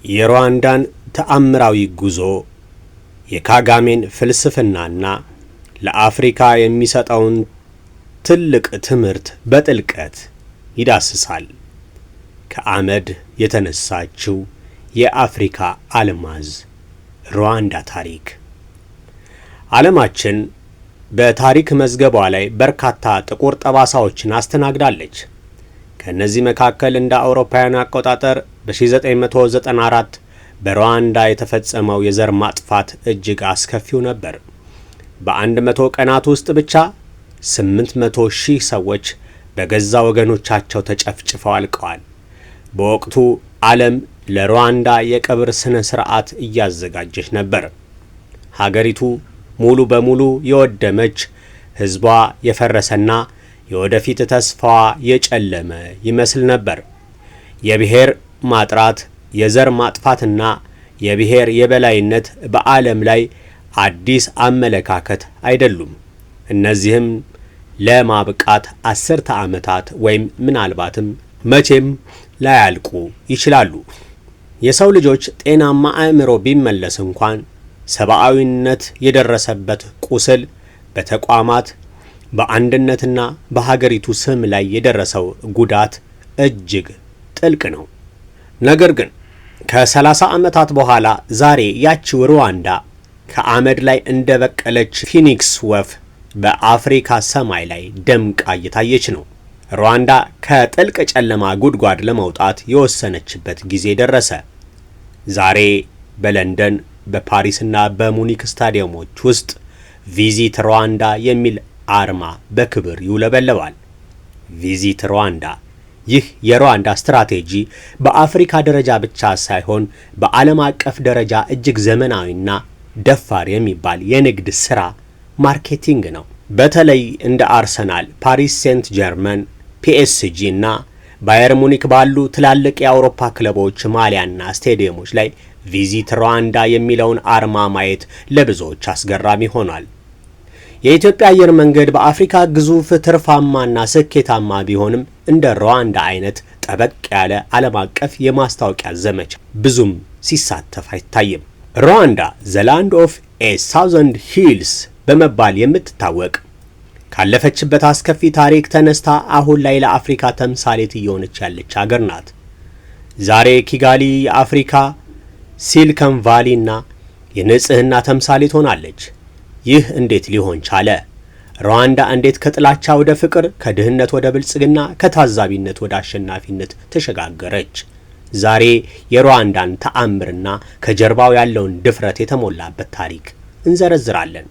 የሩዋንዳን ተአምራዊ ጉዞ የካጋሜን ፍልስፍናና ለአፍሪካ የሚሰጠውን ትልቅ ትምህርት በጥልቀት ይዳስሳል። ከአመድ የተነሳችው የአፍሪካ አልማዝ ሩዋንዳ ታሪክ። ዓለማችን በታሪክ መዝገቧ ላይ በርካታ ጥቁር ጠባሳዎችን አስተናግዳለች። ከነዚህ መካከል እንደ አውሮፓውያን አቆጣጠር በ1994 በሩዋንዳ የተፈጸመው የዘር ማጥፋት እጅግ አስከፊው ነበር። በ100 ቀናት ውስጥ ብቻ 800,000 ሰዎች በገዛ ወገኖቻቸው ተጨፍጭፈው አልቀዋል። በወቅቱ ዓለም ለሩዋንዳ የቀብር ስነ ስርዓት እያዘጋጀች ነበር። ሀገሪቱ ሙሉ በሙሉ የወደመች፣ ህዝቧ የፈረሰና የወደፊት ተስፋዋ የጨለመ ይመስል ነበር። የብሔር ማጥራት፣ የዘር ማጥፋትና የብሔር የበላይነት በዓለም ላይ አዲስ አመለካከት አይደሉም። እነዚህም ለማብቃት 10 ዓመታት ወይም ምናልባትም መቼም ላያልቁ ይችላሉ። የሰው ልጆች ጤናማ አእምሮ ቢመለስ እንኳን ሰብአዊነት የደረሰበት ቁስል በተቋማት በአንድነትና በሀገሪቱ ስም ላይ የደረሰው ጉዳት እጅግ ጥልቅ ነው። ነገር ግን ከ30 ዓመታት በኋላ ዛሬ ያቺው ሩዋንዳ ከአመድ ላይ እንደበቀለች ፊኒክስ ወፍ በአፍሪካ ሰማይ ላይ ደምቃ እየታየች ነው። ሩዋንዳ ከጥልቅ ጨለማ ጉድጓድ ለመውጣት የወሰነችበት ጊዜ ደረሰ። ዛሬ በለንደን በፓሪስና በሙኒክ ስታዲየሞች ውስጥ ቪዚት ሩዋንዳ የሚል አርማ በክብር ይውለበለባል። ቪዚት ሩዋንዳ። ይህ የሩዋንዳ ስትራቴጂ በአፍሪካ ደረጃ ብቻ ሳይሆን በዓለም አቀፍ ደረጃ እጅግ ዘመናዊና ደፋር የሚባል የንግድ ሥራ ማርኬቲንግ ነው። በተለይ እንደ አርሰናል፣ ፓሪስ ሴንት ጀርመን፣ ፒኤስጂ እና ባየር ሙኒክ ባሉ ትላልቅ የአውሮፓ ክለቦች ማሊያና ስቴዲየሞች ላይ ቪዚት ሩዋንዳ የሚለውን አርማ ማየት ለብዙዎች አስገራሚ ሆኗል። የኢትዮጵያ አየር መንገድ በአፍሪካ ግዙፍ ትርፋማና ስኬታማ ቢሆንም እንደ ሩዋንዳ አይነት ጠበቅ ያለ ዓለም አቀፍ የማስታወቂያ ዘመቻ ብዙም ሲሳተፍ አይታይም። ሩዋንዳ ዘ ላንድ ኦፍ ኤ ሳውዘንድ ሂልስ በመባል የምትታወቅ ካለፈችበት አስከፊ ታሪክ ተነስታ አሁን ላይ ለአፍሪካ ተምሳሌት እየሆነች ያለች ሀገር ናት። ዛሬ ኪጋሊ የአፍሪካ ሲሊከን ቫሊ እና የንጽህና ተምሳሌት ሆናለች። ይህ እንዴት ሊሆን ቻለ? ሩዋንዳ እንዴት ከጥላቻ ወደ ፍቅር፣ ከድህነት ወደ ብልጽግና፣ ከታዛቢነት ወደ አሸናፊነት ተሸጋገረች? ዛሬ የሩዋንዳን ተአምርና ከጀርባው ያለውን ድፍረት የተሞላበት ታሪክ እንዘረዝራለን።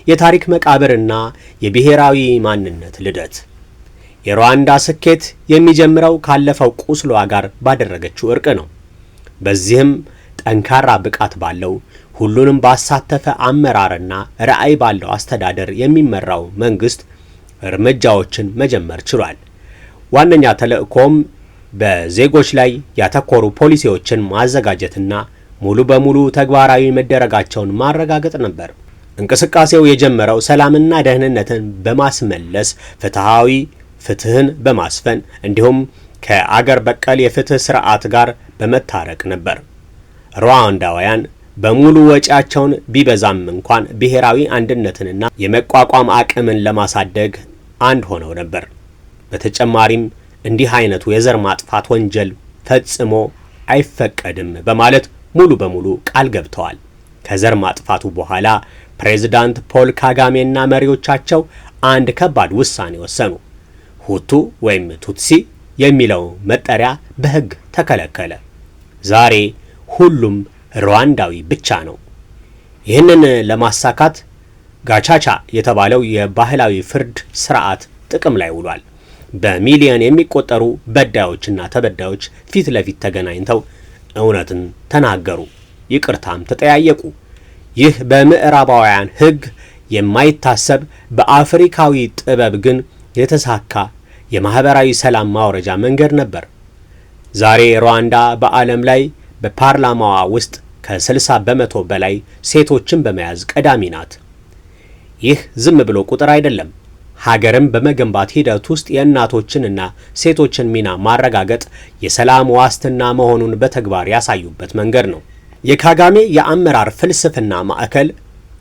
የታሪክ መቃብርና የብሔራዊ ማንነት ልደት። የሩዋንዳ ስኬት የሚጀምረው ካለፈው ቁስሏ ጋር ባደረገችው እርቅ ነው። በዚህም ጠንካራ ብቃት ባለው ሁሉንም ባሳተፈ አመራርና ራዕይ ባለው አስተዳደር የሚመራው መንግስት እርምጃዎችን መጀመር ችሏል። ዋነኛ ተልእኮም በዜጎች ላይ ያተኮሩ ፖሊሲዎችን ማዘጋጀትና ሙሉ በሙሉ ተግባራዊ መደረጋቸውን ማረጋገጥ ነበር። እንቅስቃሴው የጀመረው ሰላምና ደህንነትን በማስመለስ ፍትህን በማስፈን እንዲሁም ከአገር በቀል የፍትህ ስርዓት ጋር በመታረቅ ነበር። ሩዋንዳውያን በሙሉ ወጪያቸውን ቢበዛም እንኳን ብሔራዊ አንድነትንና የመቋቋም አቅምን ለማሳደግ አንድ ሆነው ነበር። በተጨማሪም እንዲህ አይነቱ የዘር ማጥፋት ወንጀል ፈጽሞ አይፈቀድም በማለት ሙሉ በሙሉ ቃል ገብተዋል። ከዘር ማጥፋቱ በኋላ ፕሬዝዳንት ፖል ካጋሜና መሪዎቻቸው አንድ ከባድ ውሳኔ ወሰኑ። ሁቱ ወይም ቱትሲ የሚለው መጠሪያ በሕግ ተከለከለ። ዛሬ ሁሉም ሩዋንዳዊ ብቻ ነው። ይህንን ለማሳካት ጋቻቻ የተባለው የባህላዊ ፍርድ ስርዓት ጥቅም ላይ ውሏል። በሚሊዮን የሚቆጠሩ በዳዮችና ተበዳዮች ፊት ለፊት ተገናኝተው እውነትን ተናገሩ፣ ይቅርታም ተጠያየቁ። ይህ በምዕራባውያን ሕግ የማይታሰብ በአፍሪካዊ ጥበብ ግን የተሳካ የማህበራዊ ሰላም ማውረጃ መንገድ ነበር። ዛሬ ሩዋንዳ በዓለም ላይ በፓርላማዋ ውስጥ ከ60% በላይ ሴቶችን በመያዝ ቀዳሚ ናት። ይህ ዝም ብሎ ቁጥር አይደለም፣ ሀገርን በመገንባት ሂደት ውስጥ የእናቶችንና ሴቶችን ሚና ማረጋገጥ የሰላም ዋስትና መሆኑን በተግባር ያሳዩበት መንገድ ነው። የካጋሜ የአመራር ፍልስፍና ማዕከል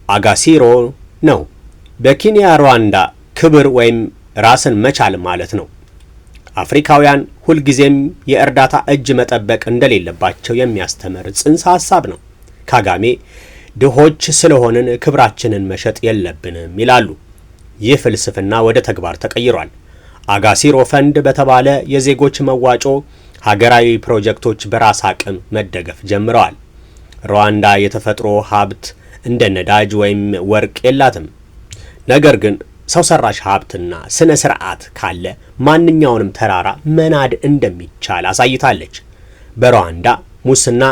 አጋሲሮ ነው። በኬንያ ሩዋንዳ ክብር ወይም ራስን መቻል ማለት ነው። አፍሪካውያን ሁልጊዜም የእርዳታ እጅ መጠበቅ እንደሌለባቸው የሚያስተምር ጽንሰ ሐሳብ ነው። ካጋሜ ድሆች ስለሆንን ክብራችንን መሸጥ የለብንም ይላሉ። ይህ ፍልስፍና ወደ ተግባር ተቀይሯል። አጋሲሮ ፈንድ በተባለ የዜጎች መዋጮ ሀገራዊ ፕሮጀክቶች በራስ አቅም መደገፍ ጀምረዋል። ሩዋንዳ የተፈጥሮ ሀብት እንደ ነዳጅ ወይም ወርቅ የላትም። ነገር ግን ሰው ሰራሽ ሀብትና ስነ ስርዓት ካለ ማንኛውንም ተራራ መናድ እንደሚቻል አሳይታለች። በሩዋንዳ ሙስና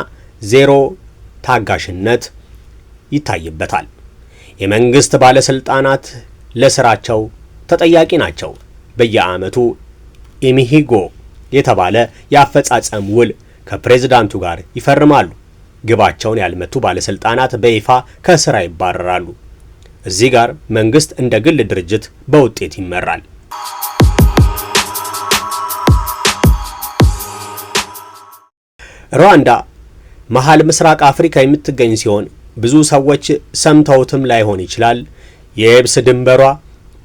ዜሮ ታጋሽነት ይታይበታል። የመንግስት ባለስልጣናት ለስራቸው ተጠያቂ ናቸው። በየዓመቱ ኢሚሂጎ የተባለ የአፈጻጸም ውል ከፕሬዝዳንቱ ጋር ይፈርማሉ። ግባቸውን ያልመቱ ባለስልጣናት በይፋ ከስራ ይባረራሉ። እዚህ ጋር መንግስት እንደ ግል ድርጅት በውጤት ይመራል። ሩዋንዳ መሃል ምስራቅ አፍሪካ የምትገኝ ሲሆን ብዙ ሰዎች ሰምተውትም ላይሆን ይችላል። የየብስ ድንበሯ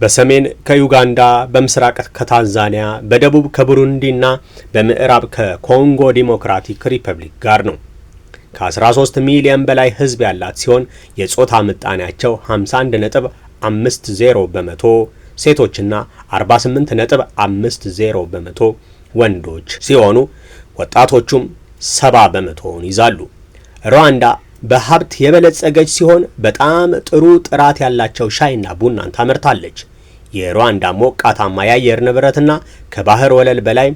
በሰሜን ከዩጋንዳ፣ በምስራቅ ከታንዛኒያ፣ በደቡብ ከቡሩንዲና በምዕራብ ከኮንጎ ዲሞክራቲክ ሪፐብሊክ ጋር ነው። ከ13 ሚሊዮን በላይ ህዝብ ያላት ሲሆን የጾታ ምጣኔያቸው 51.50 በመቶ ሴቶችና 48.50 በመቶ ወንዶች ሲሆኑ ወጣቶቹም 70 በመቶውን ይዛሉ። ሩዋንዳ በሀብት የበለጸገች ሲሆን በጣም ጥሩ ጥራት ያላቸው ሻይና ቡናን ታመርታለች። የሩዋንዳ ሞቃታማ የአየር ንብረትና ከባህር ወለል በላይ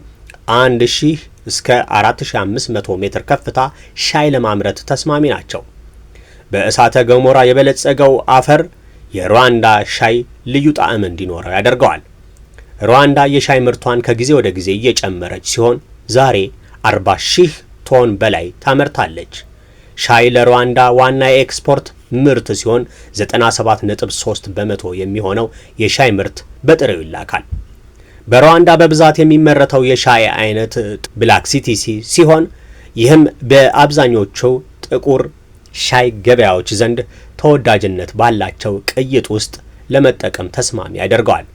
1000 እስከ 4500 ሜትር ከፍታ ሻይ ለማምረት ተስማሚ ናቸው። በእሳተ ገሞራ የበለጸገው አፈር የሩዋንዳ ሻይ ልዩ ጣዕም እንዲኖረው ያደርገዋል። ሩዋንዳ የሻይ ምርቷን ከጊዜ ወደ ጊዜ እየጨመረች ሲሆን ዛሬ 40,000 ቶን በላይ ታመርታለች። ሻይ ለሩዋንዳ ዋና የኤክስፖርት ምርት ሲሆን 97.3 በመቶ የሚሆነው የሻይ ምርት በጥሬው ይላካል። በሩዋንዳ በብዛት የሚመረተው የሻይ አይነት ብላክ ሲቲሲ ሲሆን ይህም በአብዛኞቹ ጥቁር ሻይ ገበያዎች ዘንድ ተወዳጅነት ባላቸው ቅይጥ ውስጥ ለመጠቀም ተስማሚ ያደርገዋል።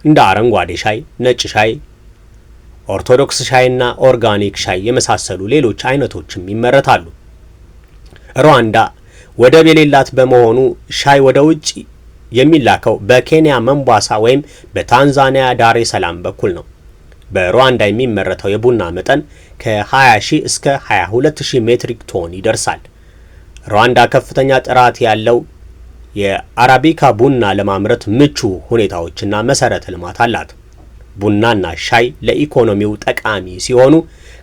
እንደ አረንጓዴ ሻይ፣ ነጭ ሻይ፣ ኦርቶዶክስ ሻይና ኦርጋኒክ ሻይ የመሳሰሉ ሌሎች አይነቶችም ይመረታሉ። ሩዋንዳ ወደብ የሌላት በመሆኑ ሻይ ወደ ውጭ የሚላከው በኬንያ መንቧሳ ወይም በታንዛኒያ ዳሬ ሰላም በኩል ነው። በሩዋንዳ የሚመረተው የቡና መጠን ከ20,000 እስከ 22,000 ሜትሪክ ቶን ይደርሳል። ሩዋንዳ ከፍተኛ ጥራት ያለው የአራቢካ ቡና ለማምረት ምቹ ሁኔታዎችና መሰረተ ልማት አላት። ቡናና ሻይ ለኢኮኖሚው ጠቃሚ ሲሆኑ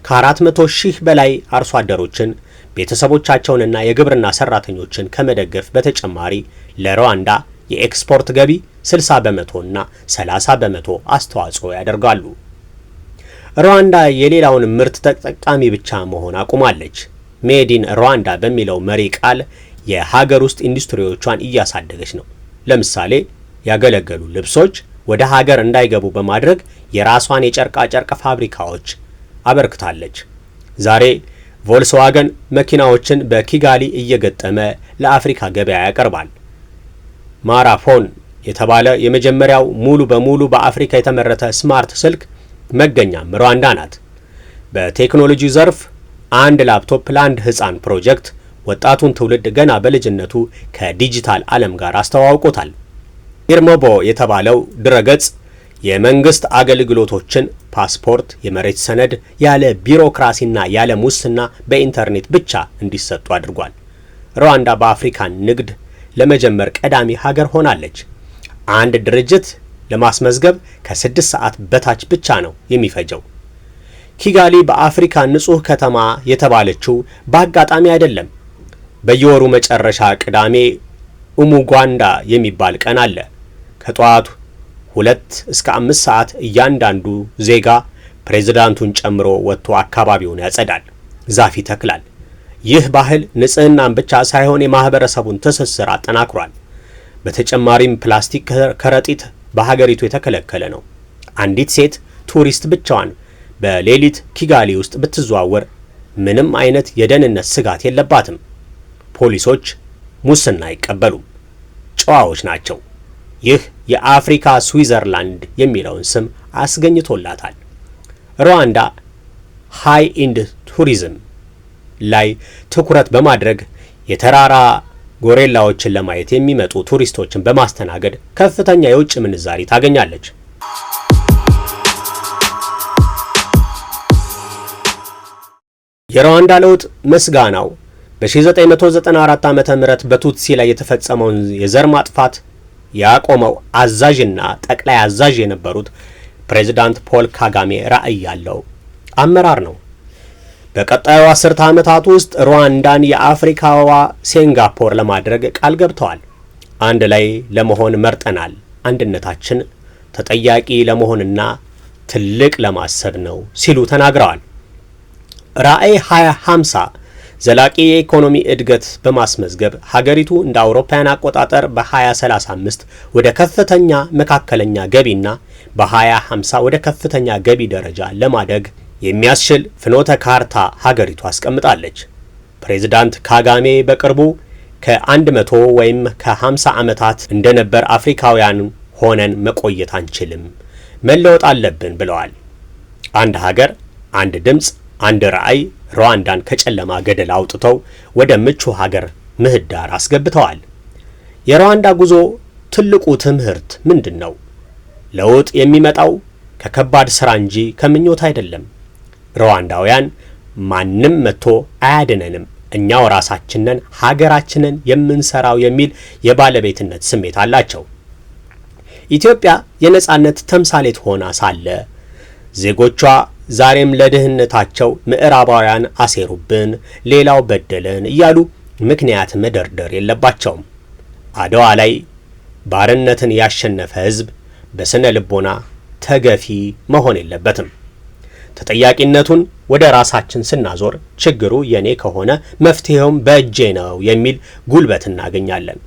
ከ400,000 በላይ አርሶ አደሮችን ቤተሰቦቻቸውንና የግብርና ሰራተኞችን ከመደገፍ በተጨማሪ ለሩዋንዳ የኤክስፖርት ገቢ 60 በመቶና 30 በመቶ አስተዋጽኦ ያደርጋሉ። ሩዋንዳ የሌላውን ምርት ተጠቃሚ ብቻ መሆን አቁማለች። ሜዲን ሩዋንዳ በሚለው መሪ ቃል የሀገር ውስጥ ኢንዱስትሪዎቿን እያሳደገች ነው። ለምሳሌ ያገለገሉ ልብሶች ወደ ሀገር እንዳይገቡ በማድረግ የራሷን የጨርቃ ጨርቅ ፋብሪካዎች አበርክታለች። ዛሬ ቮልስዋገን መኪናዎችን በኪጋሊ እየገጠመ ለአፍሪካ ገበያ ያቀርባል። ማራፎን የተባለ የመጀመሪያው ሙሉ በሙሉ በአፍሪካ የተመረተ ስማርት ስልክ መገኛም ሩዋንዳ ናት። በቴክኖሎጂ ዘርፍ አንድ ላፕቶፕ ለአንድ ህፃን ፕሮጀክት ወጣቱን ትውልድ ገና በልጅነቱ ከዲጂታል ዓለም ጋር አስተዋውቆታል። ኢርሞቦ የተባለው ድረገጽ የመንግስት አገልግሎቶችን ፓስፖርት፣ የመሬት ሰነድ ያለ ቢሮክራሲና ያለ ሙስና በኢንተርኔት ብቻ እንዲሰጡ አድርጓል። ሩዋንዳ በአፍሪካ ንግድ ለመጀመር ቀዳሚ ሀገር ሆናለች። አንድ ድርጅት ለማስመዝገብ ከ6 ሰዓት በታች ብቻ ነው የሚፈጀው። ኪጋሊ በአፍሪካ ንጹህ ከተማ የተባለችው በአጋጣሚ አይደለም። በየወሩ መጨረሻ ቅዳሜ ኡሙጓንዳ የሚባል ቀን አለ። ከጠዋቱ 2 እስከ 5 ሰዓት እያንዳንዱ ዜጋ ፕሬዝዳንቱን ጨምሮ ወጥቶ አካባቢውን ያጸዳል፣ ዛፍ ይተክላል። ይህ ባህል ንጽህናን ብቻ ሳይሆን የማህበረሰቡን ትስስር አጠናክሯል። በተጨማሪም ፕላስቲክ ከረጢት በሀገሪቱ የተከለከለ ነው። አንዲት ሴት ቱሪስት ብቻዋን በሌሊት ኪጋሊ ውስጥ ብትዘዋወር ምንም አይነት የደህንነት ስጋት የለባትም። ፖሊሶች ሙስና አይቀበሉም፣ ጨዋዎች ናቸው። ይህ የአፍሪካ ስዊዘርላንድ የሚለውን ስም አስገኝቶላታል። ሩዋንዳ ሃይ ኢንድ ቱሪዝም ላይ ትኩረት በማድረግ የተራራ ጎሬላዎችን ለማየት የሚመጡ ቱሪስቶችን በማስተናገድ ከፍተኛ የውጭ ምንዛሪ ታገኛለች። የሩዋንዳ ለውጥ ምስጋናው በ1994 ዓመተ ምህረት በቱትሲ ላይ የተፈጸመውን የዘር ማጥፋት ያቆመው አዛዥና ጠቅላይ አዛዥ የነበሩት ፕሬዝዳንት ፖል ካጋሜ ራዕይ ያለው አመራር ነው። በቀጣዩ 10 ዓመታት ውስጥ ሩዋንዳን የአፍሪካዋ ሲንጋፖር ለማድረግ ቃል ገብተዋል። አንድ ላይ ለመሆን መርጠናል። አንድነታችን ተጠያቂ ለመሆንና ትልቅ ለማሰብ ነው ሲሉ ተናግረዋል። ራዕይ 2050 ዘላቂ የኢኮኖሚ እድገት በማስመዝገብ ሀገሪቱ እንደ አውሮፓውያን አቆጣጠር በ2035 ወደ ከፍተኛ መካከለኛ ገቢና በ2050 ወደ ከፍተኛ ገቢ ደረጃ ለማደግ የሚያስችል ፍኖተ ካርታ ሀገሪቱ አስቀምጣለች። ፕሬዝዳንት ካጋሜ በቅርቡ ከ100 ወይም ከ50 ዓመታት እንደነበር አፍሪካውያን ሆነን መቆየት አንችልም፣ መለወጥ አለብን ብለዋል። አንድ ሀገር፣ አንድ ድምፅ፣ አንድ ራዕይ ሩዋንዳን ከጨለማ ገደል አውጥተው ወደ ምቹ ሀገር ምህዳር አስገብተዋል። የሩዋንዳ ጉዞ ትልቁ ትምህርት ምንድን ነው? ለውጥ የሚመጣው ከከባድ ስራ እንጂ ከምኞት አይደለም። ሩዋንዳውያን ማንም መጥቶ አያድነንም፣ እኛው ራሳችንን ሀገራችንን የምንሰራው የሚል የባለቤትነት ስሜት አላቸው። ኢትዮጵያ የነጻነት ተምሳሌት ሆና ሳለ ዜጎቿ ዛሬም ለድህነታቸው ምዕራባውያን አሴሩብን፣ ሌላው በደለን እያሉ ምክንያት መደርደር የለባቸውም። አድዋ ላይ ባርነትን ያሸነፈ ሕዝብ በስነ ልቦና ተገፊ መሆን የለበትም። ተጠያቂነቱን ወደ ራሳችን ስናዞር ችግሩ የኔ ከሆነ መፍትሄውም በእጄ ነው የሚል ጉልበት እናገኛለን።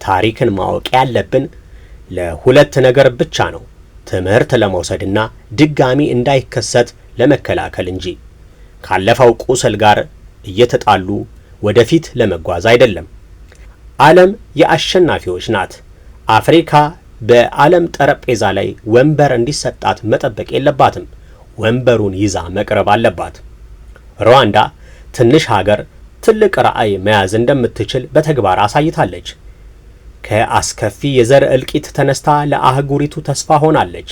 ታሪክን ማወቅ ያለብን ለሁለት ነገር ብቻ ነው፣ ትምህርት ለመውሰድና ድጋሚ እንዳይከሰት ለመከላከል እንጂ ካለፈው ቁስል ጋር እየተጣሉ ወደፊት ለመጓዝ አይደለም። ዓለም የአሸናፊዎች ናት። አፍሪካ በዓለም ጠረጴዛ ላይ ወንበር እንዲሰጣት መጠበቅ የለባትም። ወንበሩን ይዛ መቅረብ አለባት። ሩዋንዳ ትንሽ ሀገር ትልቅ ራዕይ መያዝ እንደምትችል በተግባር አሳይታለች። ከአስከፊ የዘር እልቂት ተነስታ ለአህጉሪቱ ተስፋ ሆናለች።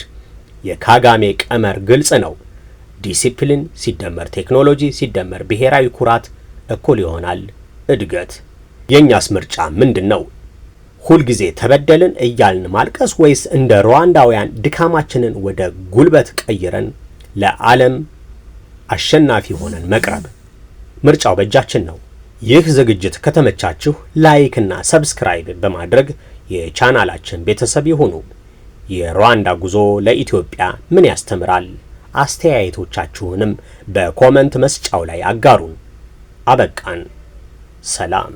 የካጋሜ ቀመር ግልጽ ነው። ዲሲፕሊን ሲደመር ቴክኖሎጂ ሲደመር ብሔራዊ ኩራት እኩል ይሆናል እድገት። የኛስ ምርጫ ምንድን ነው? ሁልጊዜ ተበደልን እያልን ማልቀስ ወይስ እንደ ሩዋንዳውያን ድካማችንን ወደ ጉልበት ቀይረን ለዓለም አሸናፊ ሆነን መቅረብ? ምርጫው በእጃችን ነው። ይህ ዝግጅት ከተመቻችሁ ላይክ እና ሰብስክራይብ በማድረግ የቻናላችን ቤተሰብ ይሁኑ። የሩዋንዳ ጉዞ ለኢትዮጵያ ምን ያስተምራል? አስተያየቶቻችሁንም በኮመንት መስጫው ላይ አጋሩን። አበቃን። ሰላም።